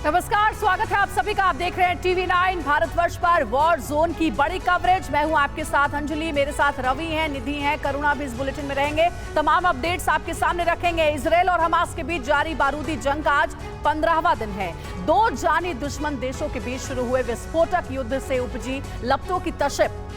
नमस्कार, स्वागत है आप सभी का। आप देख रहे हैं TV9 भारतवर्ष पर वॉर जोन की बड़ी कवरेज। मैं हूं आपके साथ अंजलि, मेरे साथ रवि हैं, निधि हैं, करुणा भी इस बुलेटिन में रहेंगे। तमाम अपडेट्स आपके सामने रखेंगे। इजरायल और हमास के बीच जारी बारूदी जंग का आज 15वां दिन है। दो जानी दुश्मन देशों के बीच शुरू हुए विस्फोटक युद्ध से उपजी लपटों की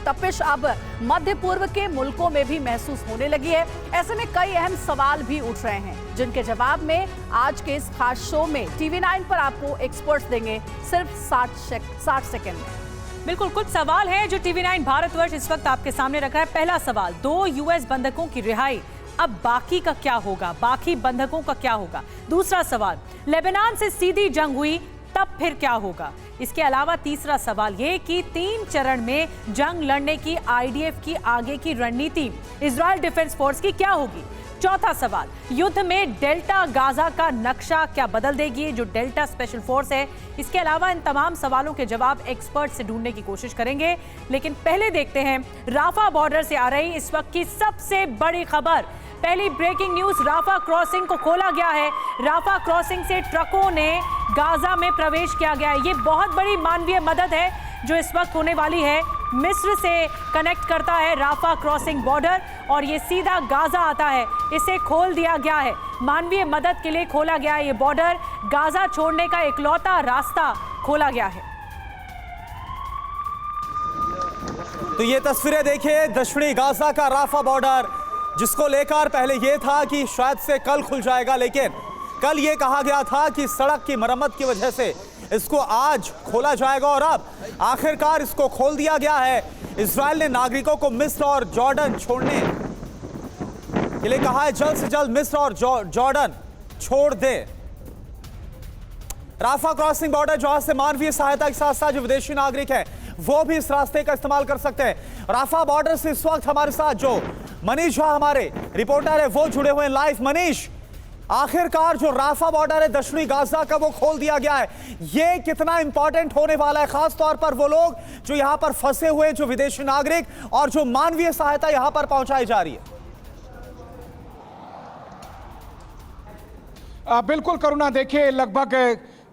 तपिश अब मध्य पूर्व के मुल्कों में भी महसूस होने लगी है। ऐसे में कई अहम सवाल भी उठ रहे हैं, जिनके जवाब में आज के इस खास शो में TV9 पर आपको एक्सपर्ट्स देंगे सिर्फ 60 सेकंड में। बिल्कुल, कुछ सवाल हैं जो TV9 भारतवर्ष इस वक्त आपके सामने रखा है। पहला सवाल, 2 US बंधकों की रिहाई, अब बाकी का क्या होगा? बाकी बंधकों का क्या होगा? दूसरा सवाल, लेबनान से सीधी जंग हुई, तब फिर क्या होगा? इसके अलावा तीसरा सवाल ये कि 3 चरण में जंग लड़ने की IDF की आगे की रणनीति इजरायल डिफेंस फोर्स की क्या होगी? चौथा सवाल, युद्ध में डेल्टा गाजा का नक्शा क्या बदल देगी जो डेल्टा स्पेशल फोर्स है? इसके अलावा इन तमाम सवालों के जवाब एक्सपर्ट से ढूंढने की कोशिश करेंगे। लेकिन पहले देखते हैं राफा बॉर्डर से आ रही इस वक्त की सबसे बड़ी खबर। पहली ब्रेकिंग न्यूज, राफा क्रॉसिंग को खोला गया है। राफा क्रॉसिंग से ट्रकों ने गाजा में प्रवेश किया गया है। ये बहुत बड़ी मानवीय मदद है जो इस वक्त होने वाली है। मिस्र से कनेक्ट करता है राफा क्रॉसिंग बॉर्डर और ये सीधा गाजा आता है। इसे खोल दिया गया है, मानवीय मदद के लिए खोला गया है ये बॉर्डर। गाजा छोड़ने का इकलौता रास्ता खोला गया है। तो ये तस्वीरें देखिए दक्षिणी गाजा का राफा बॉर्डर, जिसको लेकर पहले ये था कि शायद से कल खुल जाएगा, लेकिन कल ये कहा गया था कि सड़क की मरम्मत की वजह से इसको आज खोला जाएगा और अब आखिरकार इसको खोल दिया गया है। इजरायल ने नागरिकों को मिस्र और जॉर्डन छोड़ने के लिए कहा है, जल्द से जल्द मिस्र और जॉर्डन छोड़ दे। राफा क्रॉसिंग बॉर्डर जहां से मानवीय सहायता के साथ साथ जो विदेशी नागरिक हैं वो भी इस रास्ते का इस्तेमाल कर सकते हैं। राफा बॉर्डर से इस वक्त हमारे साथ जो मनीष झा हमारे रिपोर्टर है वो जुड़े हुए हैं लाइव। मनीष, आखिरकार जो राफा बॉर्डर है दक्षिणी गाजा का वो खोल दिया गया है, ये कितना इंपॉर्टेंट होने वाला है, खास तौर पर वो लोग जो यहां पर फंसे हुए, जो विदेशी नागरिक और जो मानवीय सहायता यहां पर पहुंचाई जा रही है? बिल्कुल करुणा, देखिए लगभग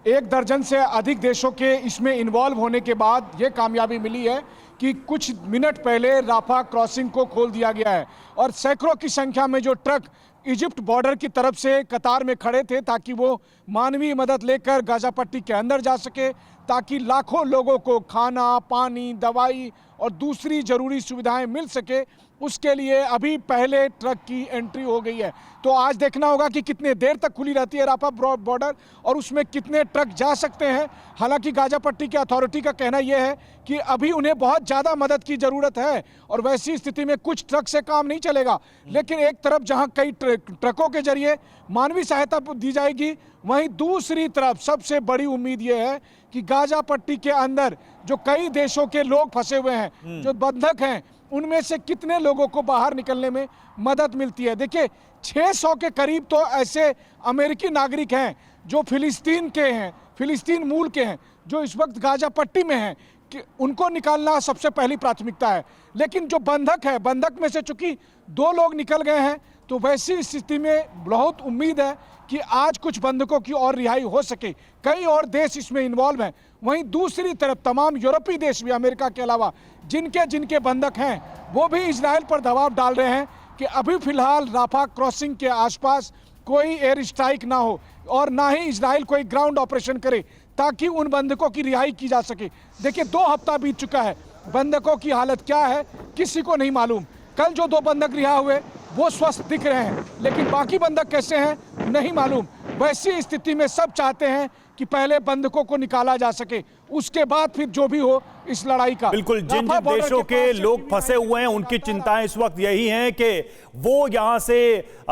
1 दर्जन से अधिक देशों के इसमें इन्वॉल्व होने के बाद ये कामयाबी मिली है कि कुछ मिनट पहले राफा क्रॉसिंग को खोल दिया गया है और सैकड़ों की संख्या में जो ट्रक इजिप्ट बॉर्डर की तरफ से कतार में खड़े थे ताकि वो मानवीय मदद लेकर गाजा पट्टी के अंदर जा सके, ताकि लाखों लोगों को खाना, पानी, दवाई और दूसरी ज़रूरी सुविधाएं मिल सके, उसके लिए अभी पहले ट्रक की एंट्री हो गई है। तो आज देखना होगा कि कितने देर तक खुली रहती है राफा बॉर्डर और उसमें कितने ट्रक जा सकते हैं। हालांकि गाजा पट्टी की अथॉरिटी का कहना यह है कि अभी उन्हें बहुत ज़्यादा मदद की ज़रूरत है और वैसी स्थिति में कुछ ट्रक से काम नहीं चलेगा। लेकिन एक तरफ जहां कई ट्रकों के जरिए मानवीय सहायता दी जाएगी, वहीं दूसरी तरफ सबसे बड़ी उम्मीद यह है कि गाजा पट्टी के अंदर जो कई देशों के लोग फंसे हुए हैं, जो बंधक हैं, उनमें से कितने लोगों को बाहर निकलने में मदद मिलती है। देखिए 600 के करीब तो ऐसे अमेरिकी नागरिक हैं जो फिलिस्तीन के हैं, फिलिस्तीन मूल के हैं, जो इस वक्त गाजा पट्टी में हैं, कि उनको निकालना सबसे पहली प्राथमिकता है। लेकिन जो बंधक है, बंधक में से चूंकि 2 लोग निकल गए हैं, तो वैसी स्थिति में बहुत उम्मीद है कि आज कुछ बंधकों की और रिहाई हो सके। कई और देश इसमें इन्वॉल्व हैं। वहीं दूसरी तरफ तमाम यूरोपीय देश भी अमेरिका के अलावा जिनके बंधक हैं, वो भी इजरायल पर दबाव डाल रहे हैं कि अभी फिलहाल राफा क्रॉसिंग के आसपास कोई एयर स्ट्राइक ना हो और ना ही इजरायल कोई ग्राउंड ऑपरेशन करे, ताकि उन बंधकों की रिहाई की जा सके। देखिए 2 हफ्ता बीत चुका है, बंधकों की हालत क्या है किसी को नहीं मालूम। कल जो 2 बंधक रिहा हुए वो स्वस्थ दिख रहे हैं, लेकिन बाकी बंधक कैसे हैं नहीं मालूम। वैसी स्थिति में सब चाहते हैं कि पहले बंधकों को निकाला जा सके, उसके बाद फिर जो भी हो इस लड़ाई का। बिल्कुल, जिन जिन देशों के लोग फंसे हुए हैं उनकी चिंताएं इस वक्त यही हैं कि वो यहां से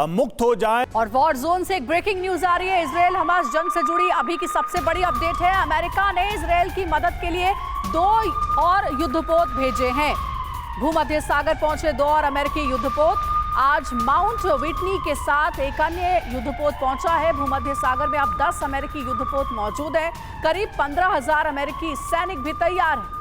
मुक्त हो जाएं। और वॉर जोन से एक ब्रेकिंग न्यूज आ रही है। इजरायल हमास जंग से जुड़ी अभी की सबसे बड़ी अपडेट है। अमेरिका ने इजरायल की मदद के लिए 2 और युद्धपोत भेजे हैं। भूमध्य सागर पहुंचे 2 और अमेरिकी युद्धपोत। आज माउंट विटनी के साथ एक अन्य युद्धपोत पहुंचा है। भूमध्य सागर में अब 10 अमेरिकी युद्धपोत मौजूद है। करीब 15,000 अमेरिकी सैनिक भी तैयार हैं।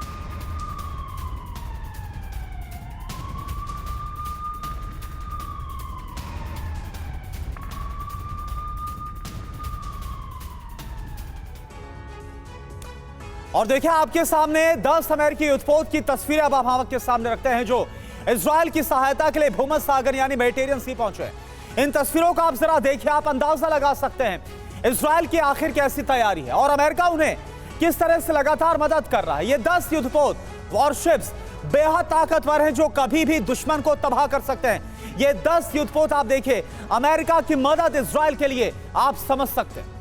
और देखिए आपके सामने 10 अमेरिकी युद्धपोत की तस्वीरें अब हम आपके सामने रखते हैं जो इजराइल की सहायता के लिए भूमध्य सागर यानी मेडिटेरियन सी पहुंचे। इन तस्वीरों को आप जरा देखिए, आप अंदाजा लगा सकते हैं इजराइल की आखिर कैसी तैयारी है और अमेरिका उन्हें किस तरह से लगातार मदद कर रहा है। ये 10 युद्धपोत वॉरशिप्स बेहद ताकतवर हैं जो कभी भी दुश्मन को तबाह कर सकते हैं। ये 10 युद्धपोत आप देखिए, अमेरिका की मदद इजराइल के लिए आप समझ सकते हैं।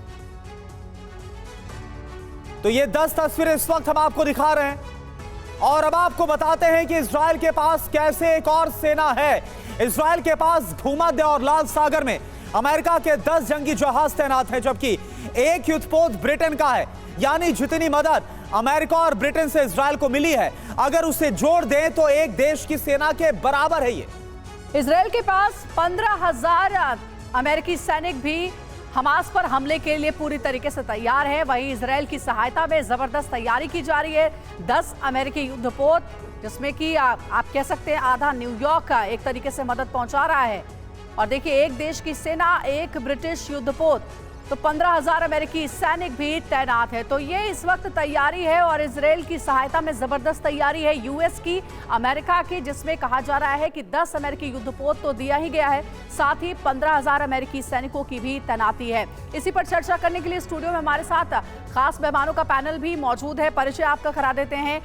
तो ये 10 तस्वीरें इस वक्त हम आपको दिखा रहे हैं और अब आपको बताते हैं कि इजराइल के पास कैसे एक और सेना है। इजराइल के पास भूमध्य और लाल सागर में अमेरिका के 10 जंगी जहाज तैनात हैं, जबकि एक युद्धपोत ब्रिटेन का है। यानी जितनी मदद अमेरिका और ब्रिटेन से इजराइल को मिली है, अगर उसे जोड़ दें तो एक देश की सेना के बराबर है। ये इजराइल के पास 15,000 अमेरिकी सैनिक भी हमास पर हमले के लिए पूरी तरीके से तैयार है। वहीं इजराइल की सहायता में जबरदस्त तैयारी की जा रही है। 10 अमेरिकी युद्धपोत, जिसमें कि आप कह सकते हैं आधा न्यूयॉर्क का एक तरीके से मदद पहुंचा रहा है। और देखिए, एक देश की सेना, एक ब्रिटिश युद्धपोत, तो 15,000 अमेरिकी सैनिक भी तैनात है। तो ये इस वक्त तैयारी है और इजराइल की सहायता में जबरदस्त तैयारी है यूएस की, अमेरिका की, जिसमें कहा जा रहा है कि 10 अमेरिकी युद्धपोत तो दिया ही गया है, साथ ही 15,000 अमेरिकी सैनिकों की भी तैनाती है। इसी पर चर्चा करने के लिए स्टूडियो में हमारे साथ खास मेहमानों का पैनल भी मौजूद है। परिचय आपका करा देते हैं।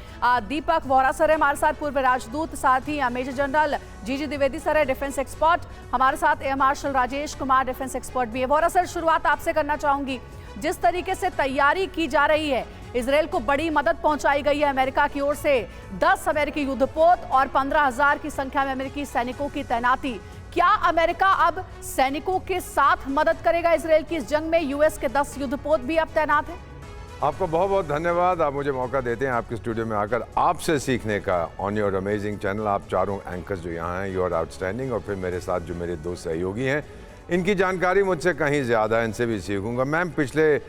दीपक वोरा सर है हमारे साथ, पूर्व राजदूत, साथ ही मेजर जनरल जीजी द्विवेदी सर है, डिफेंस एक्सपर्ट। हमारे साथ air marshal Rajesh Kumar, defence expert भी है। वोरा सर, शुरुआत आपसे करना चाहूंगी। जिस तरीके से तैयारी की जा रही है, इजराइल को बड़ी मदद पहुंचाई गई है अमेरिका की ओर से, 10 अमेरिकी युद्धपोत और 15,000 की संख्या में अमेरिकी सैनिकों की तैनाती। क्या अमेरिका अब सैनिकों के साथ मदद करेगा इजराइल की इस जंग में? यूएस के 10 युद्धपोत भी अब तैनात हैं। आपको बहुत बहुत धन्यवाद, आप मुझे मौका देते हैं आपके स्टूडियो में आकर आपसे सीखने का ऑन योर अमेजिंग चैनल। आप चारों एंकर्स जो यहाँ हैं, यू आर आउटस्टैंडिंग। और फिर मेरे साथ जो मेरे दो सहयोगी हैं, इनकी जानकारी मुझसे कहीं ज़्यादा है, इनसे भी सीखूंगा। मैम, पिछले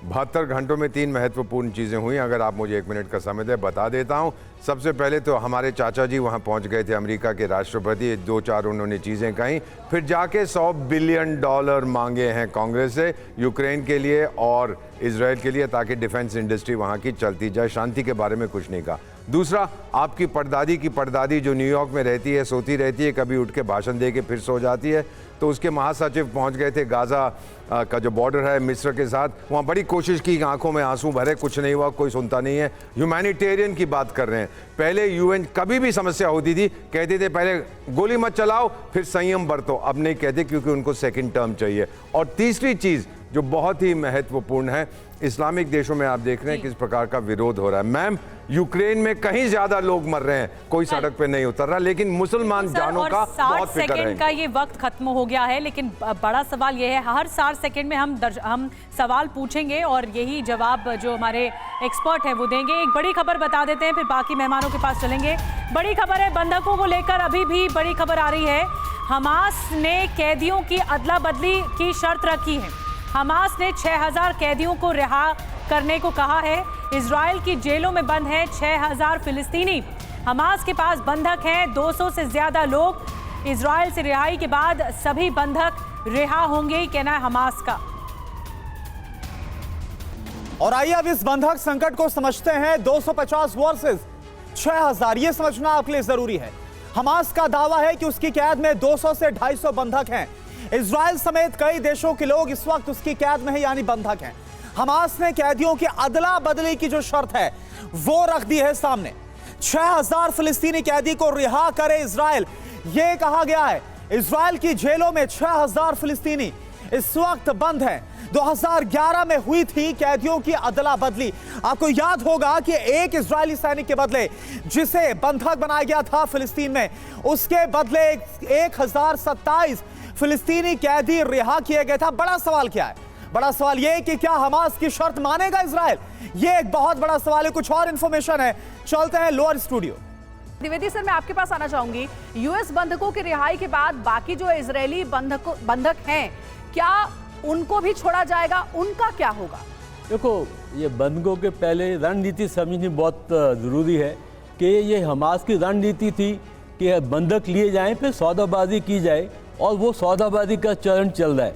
72 घंटों में 3 महत्वपूर्ण चीज़ें हुई। अगर आप मुझे 1 मिनट का समय दें, बता देता हूँ। सबसे पहले तो हमारे चाचा जी वहाँ पहुँच गए थे, अमेरिका के राष्ट्रपति, 2-4 उन्होंने चीज़ें कहीं। फिर जाके $100 बिलियन मांगे हैं कांग्रेस से यूक्रेन के लिए और इजराइल के लिए, ताकि डिफेंस इंडस्ट्री वहाँ की चलती जाए। शांति के बारे में कुछ नहीं कहा। दूसरा, आपकी परदादी की परदादी जो न्यूयॉर्क में रहती है, सोती रहती है, कभी उठ के भाषण दे के फिर सो जाती है, तो उसके महासचिव पहुंच गए थे गाज़ा का जो बॉर्डर है मिस्र के साथ। वहाँ बड़ी कोशिश की, आंखों में आंसू भरे, कुछ नहीं हुआ, कोई सुनता नहीं है। ह्यूमैनिटेरियन की बात कर रहे हैं। पहले यूएन कभी भी समस्या होती थी, कहते थे पहले गोली मत चलाओ, फिर संयम बरतो। अब नहीं कहते, क्योंकि उनको सेकंड टर्म चाहिए। और तीसरी चीज़ जो बहुत ही महत्वपूर्ण है, इस्लामिक देशों में आप देख रहे हैं किस प्रकार का विरोध हो रहा है। मैम, यूक्रेन में कहीं ज्यादा लोग मर रहे हैं, कोई सड़क पे नहीं उतर रहा, लेकिन मुसलमान जानों का बहुत फिक्र है। 60 सेकंड का ये वक्त खत्म हो गया है, लेकिन बड़ा सवाल ये है, हर 60 सेकंड में हम सवाल पूछेंगे और यही जवाब जो हमारे एक्सपर्ट है वो देंगे। एक बड़ी खबर बता देते हैं, फिर बाकी मेहमानों के पास चलेंगे। बड़ी खबर है, बंधकों को लेकर अभी भी बड़ी खबर आ रही है। हमास ने कैदियों की अदला बदली की शर्त रखी है। हमास ने 6,000 कैदियों को रिहा करने को कहा है। इजराइल की जेलों में बंद हैं 6,000 फिलिस्तीनी। हमास के पास बंधक हैं 200 से ज्यादा लोग। इजराइल से रिहाई के बाद सभी बंधक रिहा होंगे, कहना है हमास का। और आइए अब इस बंधक संकट को समझते हैं। 250 वर्सेस 6,000, ये समझना आपके लिए जरूरी है। हमास का दावा है कि उसकी कैद में 200 से 250 बंधक हैं। इजराइल समेत कई देशों के लोग इस वक्त उसकी कैद में है, यानी बंधक हैं। हमास ने कैदियों की अदला बदली की जो शर्त है वो रख दी है सामने। 6,000 फिलिस्तीनी कैदी को रिहा करे इजराइल, ये कहा गया है। इजराइल की जेलों में 6,000 फिलिस्तीनी इस वक्त बंद हैं। 2011 में हुई थी कैदियों की अदला बदली। आपको याद होगा कि एक इजरायली सैनिक के बदले जिसे बंधक बनाया गया था फिलिस्तीन में, उसके बदले 1,027 फिलिस्तीनी कैदी रिहा किए गए था। बड़ा सवाल क्या है? बड़ा सवाल यह कि क्या हमास की शर्त मानेगा इजराइल? यह एक बहुत बड़ा सवाल है। कुछ और इंफॉर्मेशन है, चलते हैं लोअर स्टूडियो। द्विवेदी सर, मैं आपके पास आना चाहूंगी। यूएस बंधकों की रिहाई के बाद बाकी जो इजरायली बंधक हैं, क्या उनको भी छोड़ा जाएगा? उनका क्या होगा? देखो, ये बंधकों के पहले रणनीति समझनी बहुत ज़रूरी है कि ये हमास की रणनीति थी कि बंधक लिए जाएं, फिर सौदाबाजी की जाए, और वो सौदाबाजी का चरण चल रहा है।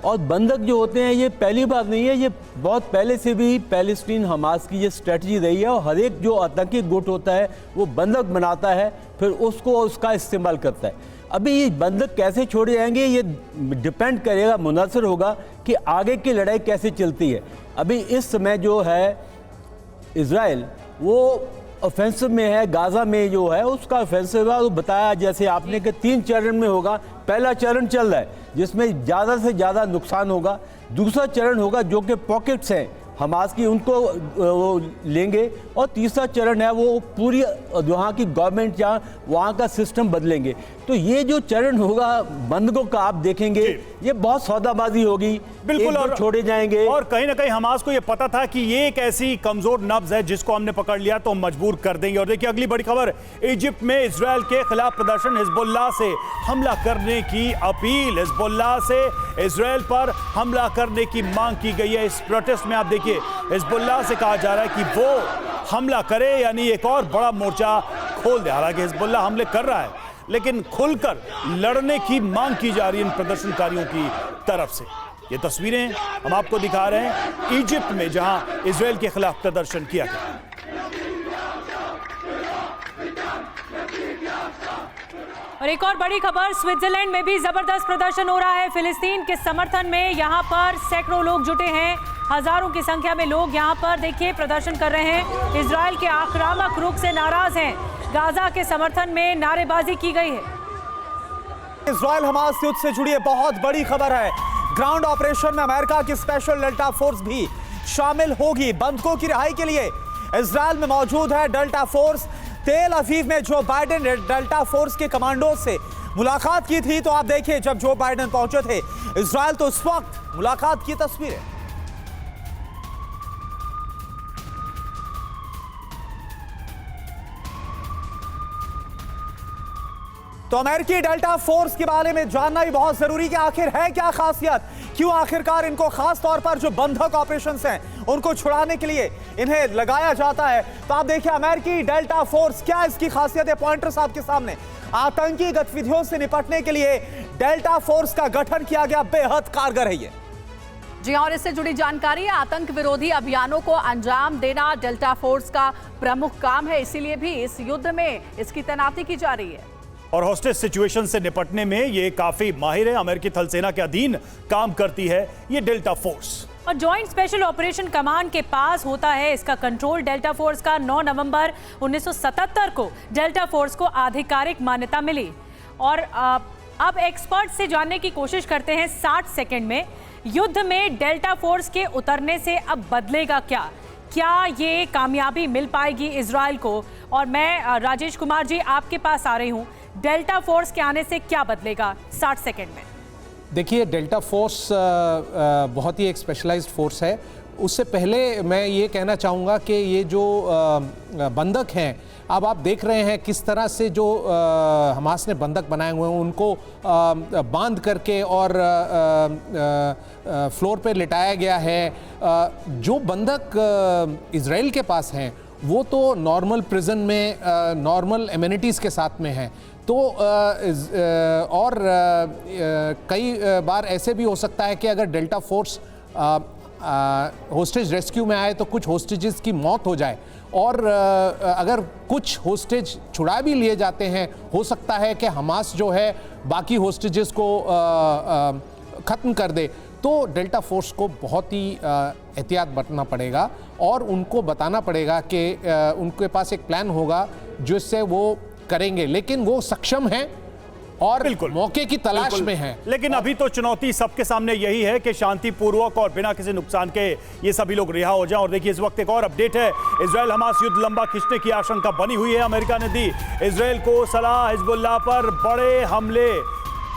और बंधक जो होते हैं ये पहली बात नहीं है, ये बहुत पहले से भी पैलेस्टीन हमास की ये स्ट्रेटजी रही है। और हर एक जो आतंकी गुट होता है वो बंधक बनाता है, फिर उसको उसका इस्तेमाल करता है। अभी ये बंधक कैसे छोड़े जाएंगे ये डिपेंड करेगा, मुनहसर होगा कि आगे की लड़ाई कैसे चलती है। अभी इस समय जो है इजराइल वो ऑफेंसिव में है, गाजा में जो है उसका ऑफेंसिव है। वो बताया जैसे आपने कि 3 चरण में होगा। पहला चरण चल रहा है जिसमें ज़्यादा से ज़्यादा नुकसान होगा। दूसरा चरण होगा जो कि पॉकेट्स हैं हमास की, उनको वो लेंगे। और तीसरा चरण है वो पूरी वहाँ की गवर्नमेंट या वहाँ का सिस्टम बदलेंगे। तो ये जो चरण होगा बंधकों का आप देखेंगे ये बहुत सौदाबाजी होगी, बिल्कुल, और छोड़े जाएंगे। और कहीं ना कहीं हमास को ये पता था कि ये एक ऐसी कमजोर नब्ज है जिसको हमने पकड़ लिया तो हम मजबूर कर देंगे। और देखिए अगली बड़ी खबर, इजिप्ट में इजरायल के खिलाफ प्रदर्शन, हिजबुल्लाह से हमला करने की अपील। हिजबुल्लाह से इजरायल पर हमला करने की मांग की गई है। इस प्रोटेस्ट में आप देखिए हिजबुल्लाह से कहा जा रहा है कि वो हमला करे, यानी एक और बड़ा मोर्चा खोल दे। हालांकि हिजबुल्लाह हमले कर रहा है लेकिन खुलकर लड़ने की मांग की जा रही है इन प्रदर्शनकारियों की तरफ से। ये तस्वीरें हम आपको दिखा रहे हैं इजिप्ट में जहां इजरायल के खिलाफ प्रदर्शन किया गया। और एक और बड़ी खबर, स्विट्जरलैंड में भी जबरदस्त प्रदर्शन हो रहा है फिलिस्तीन के समर्थन में। यहाँ पर सैकड़ों लोग जुटे हैं, हजारों की संख्या में लोग यहाँ पर देखिए प्रदर्शन कर रहे हैं। इजरायल के आक्रामक रुख से नाराज हैं। गाजा के समर्थन में नारेबाजी की गई है। इजरायल हमास युद्ध से जुड़ी बहुत बड़ी खबर है। ग्राउंड ऑपरेशन में अमेरिका की स्पेशल डेल्टा फोर्स भी शामिल होगी। बंधकों की रिहाई के लिए इजरायल में मौजूद है डेल्टा फोर्स। तेल अवीव में जो बाइडेन डेल्टा फोर्स के कमांडो से मुलाकात की थी, तो आप देखिए जब जो बाइडेन पहुंचे थे इजरायल, तो उस वक्त मुलाकात की तस्वीरें। तो अमेरिकी डेल्टा फोर्स के बारे में जानना भी बहुत जरूरी कि आखिर है क्या खासियत, क्यों आखिरकार इनको खास तौर पर जो बंधक ऑपरेशंस हैं उनको छुड़ाने के लिए इन्हें लगाया जाता है। तो आप देखिए अमेरिकी डेल्टा फोर्स, क्या इसकी खासियत है, पॉइंटर्स आपके सामने। आतंकी गतिविधियों से निपटने के लिए डेल्टा फोर्स का गठन किया गया, बेहद कारगर है ये। जी और इससे जुड़ी जानकारी, आतंक विरोधी अभियानों को अंजाम देना डेल्टा फोर्स का प्रमुख काम है, इसीलिए भी इस युद्ध में इसकी तैनाती की जा रही है। और हॉस्टेज सिचुएशन से निपटने में ये काफी माहिर है। अमेरिकी थल सेना के अधीन काम करती है ये डेल्टा फोर्स। और जॉइंट स्पेशल ऑपरेशन कमांड के पास होता है इसका कंट्रोल। डेल्टा फोर्स का 9 नवंबर 1977 को डेल्टा फोर्स को आधिकारिक मान्यता मिली। और अब एक्सपर्ट से जानने की कोशिश करते हैं 60 सेकंड में, युद्ध में डेल्टा फोर्स के उतरने से अब बदलेगा क्या ये कामयाबी मिल पाएगी इजरायल को? और मैं राजेश कुमार जी आपके पास आ रही हूँ, डेल्टा फोर्स के आने से क्या बदलेगा 60 सेकंड में? देखिए डेल्टा फोर्स बहुत ही एक स्पेशलाइज्ड फोर्स है। उससे पहले मैं ये कहना चाहूँगा कि ये जो बंधक हैं, अब आप देख रहे हैं किस तरह से जो हमास ने बंधक बनाए हुए हैं उनको बांध करके और फ्लोर पे लिटाया गया है। जो बंधक इजराइल के पास हैं वो तो नॉर्मल प्रिजन में नॉर्मल एमिनिटीज़ के साथ में हैं। तो और कई बार ऐसे भी हो सकता है कि अगर डेल्टा फोर्स होस्टेज रेस्क्यू में आए तो कुछ होस्टेजेस की मौत हो जाए। और अगर कुछ होस्टेज छुड़ा भी लिए जाते हैं, हो सकता है कि हमास जो है बाकी होस्टेजेस को ख़त्म कर दे। तो डेल्टा फोर्स को बहुत ही एहतियात बरतना पड़ेगा और उनको बताना पड़ेगा कि उनके पास एक प्लान होगा जिससे वो करेंगे, लेकिन वो सक्षम हैं और बिल्कुल मौके की तलाश में हैं। लेकिन अभी तो चुनौती सबके सामने यही है कि शांतिपूर्वक और बिना किसी नुकसान के ये सभी लोग रिहा हो जाएं। और देखिए इस वक्त एक और अपडेट है, इजरायल हमास युद्ध लंबा खींचने की आशंका बनी हुई है। अमेरिका ने दी इजरायल को सलाह, हिजबुल्लाह पर बड़े हमले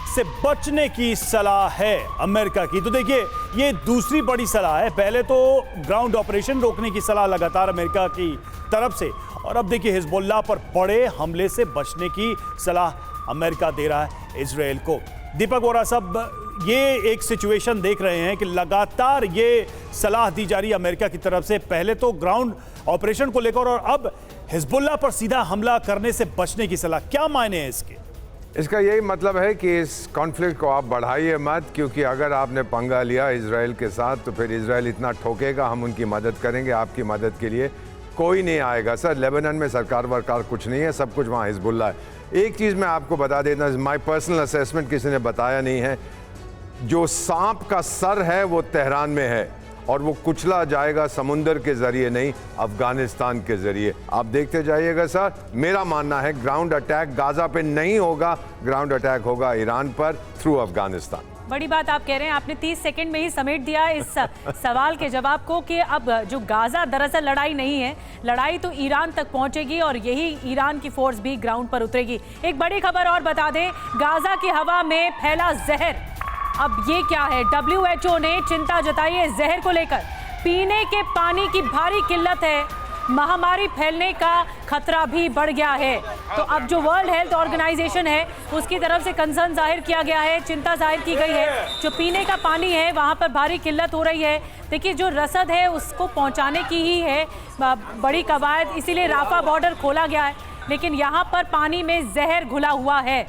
से बचने की सलाह है अमेरिका की। तो देखिए ये दूसरी बड़ी सलाह है। पहले तो ग्राउंड ऑपरेशन रोकने की सलाह लगातार अमेरिका की तरफ से, और अब देखिए हिजबुल्लाह पर बड़े हमले से बचने की सलाह अमेरिका दे रहा है इजरायल को। दीपक वोरा साहब, ये एक सिचुएशन देख रहे हैं कि लगातार ये सलाह दी जा रही है अमेरिका की तरफ से, पहले तो ग्राउंड ऑपरेशन को लेकर और अब हिजबुल्लाह पर सीधा हमला करने से बचने की सलाह। क्या मायने हैं इसके? इसका यही मतलब है कि इस कॉन्फ्लिक्ट को आप बढ़ाइए मत, क्योंकि अगर आपने पंगा लिया इजराइल के साथ तो फिर इजराइल इतना ठोकेगा, हम उनकी मदद करेंगे, आपकी मदद के लिए कोई नहीं आएगा। सर, लेबनान में सरकार वरकार कुछ नहीं है, सब कुछ वहाँ हिजबुल्लाह है। एक चीज़ मैं आपको बता देता हूँ, माई पर्सनल असेसमेंट, किसी ने बताया नहीं है, जो सांप का सर है वो तेहरान में है और वो कुचला जाएगा समुंदर के जरिए नहीं, अफगानिस्तान के जरिए। आप देखते जाइएगा सर। मेरा मानना है ग्राउंड अटैक गाजा पे नहीं होगा, ग्राउंड अटैक होगा ईरान पर थ्रू अफगानिस्तान। बड़ी बात आप कह रहे हैं, आपने 30 सेकंड में ही समेट दिया इस सवाल के जवाब को कि अब जो गाजा दरअसल लड़ाई नहीं है, लड़ाई तो ईरान तक पहुंचेगी और यही ईरान की फोर्स भी ग्राउंड पर उतरेगी। एक बड़ी खबर और बता दें, गाजा की हवा में फैला जहर। अब ये क्या है? WHO ने चिंता जताई है जहर को लेकर। पीने के पानी की भारी किल्लत है, महामारी फैलने का खतरा भी बढ़ गया है। तो अब जो वर्ल्ड हेल्थ ऑर्गेनाइजेशन है उसकी तरफ से कंसर्न जाहिर किया गया है, चिंता जाहिर की गई है। जो पीने का पानी है वहाँ पर भारी किल्लत हो रही है। देखिए, जो रसद है उसको पहुँचाने की ही है बड़ी कवायद, इसीलिए राफा बॉर्डर खोला गया है। लेकिन यहाँ पर पानी में जहर घुला हुआ है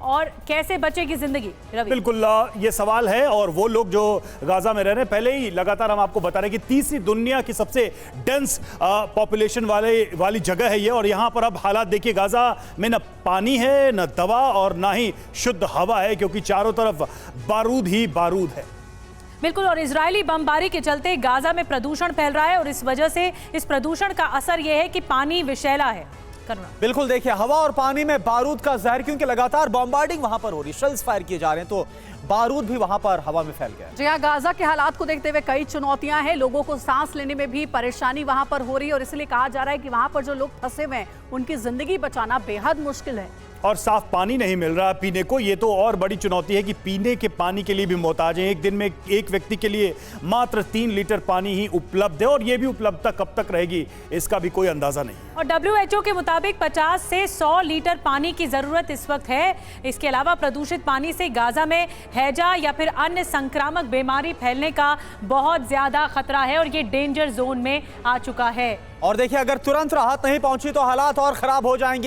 और कैसे बचेगी जिंदगी? रवि, बिल्कुल ये सवाल है। और वो लोग जो गाजा में रह रहे हैं, पहले ही लगातार हम आपको बता रहे हैं कि तीसरी दुनिया की सबसे डेंस पॉपुलेशन वाली जगह है ये। और यहाँ पर अब हालात देखिए, गाजा में न पानी है, न दवा और ना ही शुद्ध हवा है, क्योंकि चारों तरफ बारूद ही बारूद है। बिल्कुल। और इजरायली बमबारी के चलते गाजा में प्रदूषण फैल रहा है और इस वजह से इस प्रदूषण का असर यह है कि पानी विषैला है। बिल्कुल, देखिए हवा और पानी में बारूद का जहर, क्योंकि लगातार बॉम्बार्डिंग वहां पर हो रही है, शेल्स फायर किए जा रहे हैं, तो बारूद भी वहां पर हवा में फैल गया है। जी हाँ, गाजा के हालात को देखते हुए कई चुनौतियां हैं, लोगों को सांस लेने में भी परेशानी वहां पर हो रही है और इसलिए कहा जा रहा है कि वहां पर जो लोग फंसे हुए हैं उनकी जिंदगी बचाना बेहद मुश्किल है। और साफ पानी नहीं मिल रहा पीने को, ये तो और बड़ी चुनौती है कि पीने के पानी के लिए भी मोहताज हैं। एक दिन में एक व्यक्ति के लिए मात्र 3 लीटर पानी ही उपलब्ध है और ये भी उपलब्धता कब तक रहेगी इसका भी कोई अंदाजा नहीं। और WHO के मुताबिक 50 से 100 लीटर पानी की जरूरत इस वक्त है। इसके अलावा प्रदूषित पानी से गाजा में हैजा या फिर अन्य संक्रामक बीमारी फैलने का बहुत ज्यादा खतरा है और ये डेंजर जोन में आ चुका है। और देखिए, अगर तुरंत राहत नहीं पहुंची तो हालात और खराब हो जाएंगे।